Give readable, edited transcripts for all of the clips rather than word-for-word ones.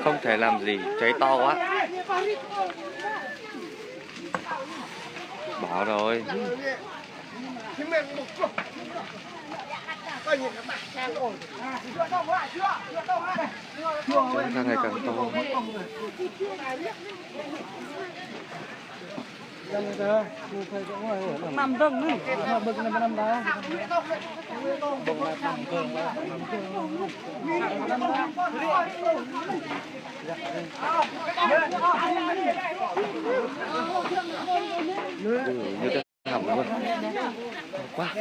Không thể làm gì, cháy to quá. Bảo rồi. Cháy càng ngày càng to. Nằm rừng nữa, bực nằm đó. Như cái hỏng luôn. Quá.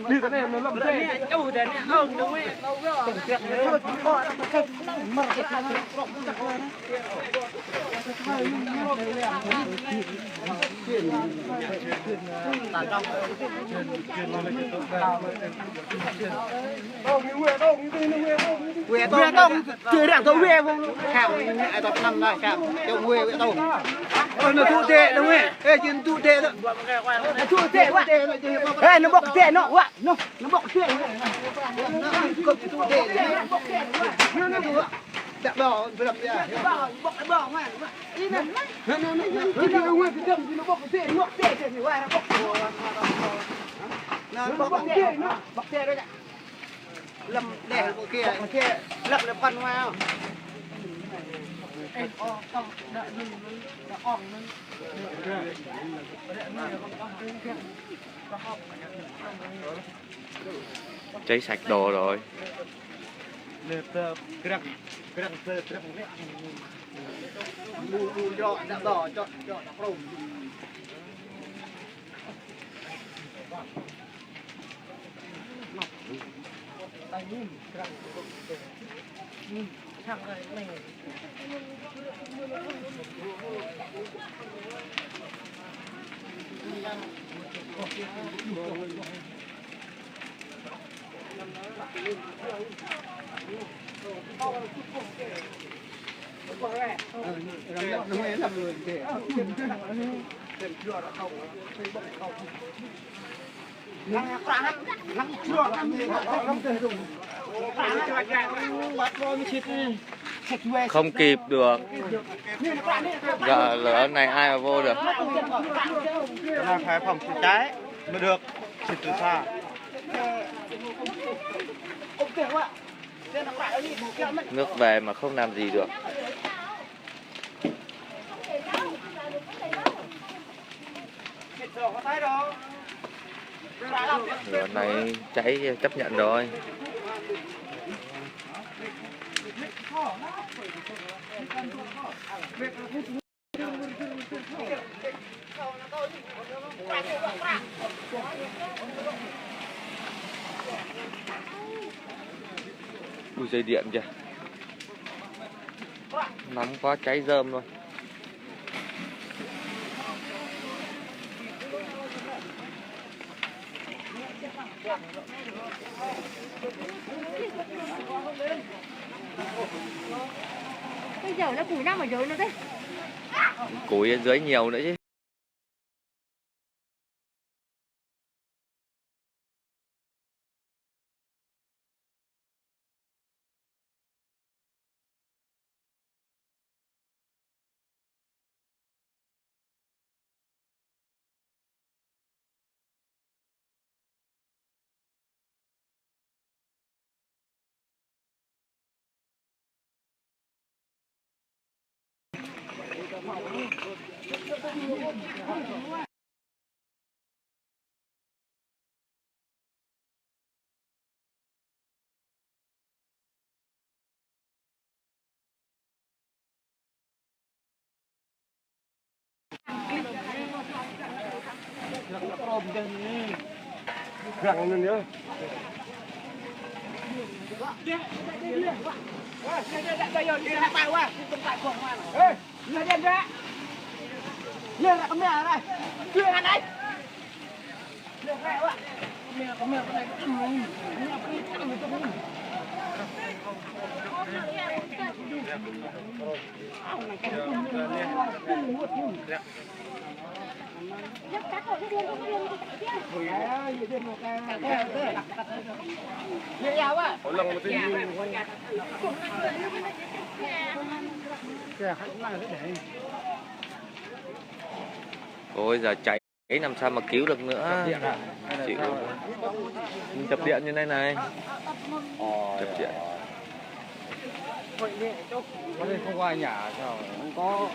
Đi cái này nó lầm thế. Chủ đến không đúng ấy. Tổng tiệc đấy. Mở cái này nó quê tông chưa đảng tông quê không khảo ai tao năm nay khảo trong quê quê tông nó thu tệ đúng không ê chuyện thu tệ đó thu tệ quá ê nó bọc tệ nó quá nó bọc tệ nó thu tệ nó đập đỏ đập ra bọc mà đi nè nó nguyên cái đâm nó bọc tệ thì qua nó bọc tệ đấy lâm đẻ kia lập là phần hoa Cháy sạch đồ rồi. Không kịp được. Giờ lửa này ai mà vô được. Là phải phòng cháy cháy mới được, xịt từ xa. Nước về mà không làm gì được. Lửa này cháy chấp nhận rồi. Ui, dây điện kìa. Nóng quá cháy rơm luôn. Bây giờ nó củi nằm ở dưới nó đấy. Củi ở dưới nhiều nữa chứ. Răng lên nữa. Ôi giờ cháy làm sao mà cứu được nữa. Chịu. Chập điện như này này. Chập điện. Có nên không qua nhà sao? Không có.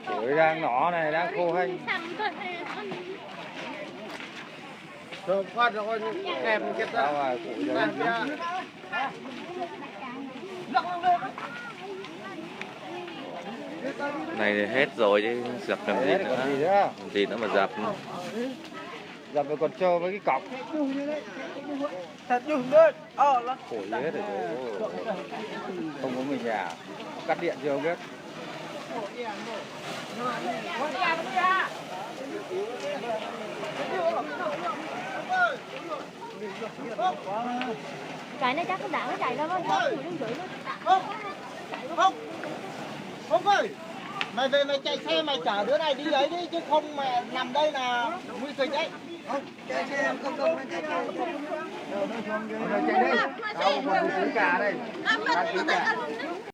Tuổi đang nhỏ này, đang khô hành. Rồi phát rồi kèm cái sao à, củi rồi. Này thì hết rồi chứ dập làm gì nữa. Làm gì nữa mà dập. Dập rồi còn trơ với cái cọc. Thật dùng đơn. Củi hết rồi. Không có người nhà. Cắt điện chưa không biết. Cái này chắc không đáng nó chạy đâu, nó chửi nó Không ơi, mày về mày chạy xe mày chở đứa này đi ấy đi chứ không mà nằm đây là nguy kịch đấy. Không, chạy xe em không mày chạy xe. Chạy đây. Tao còn cả đây.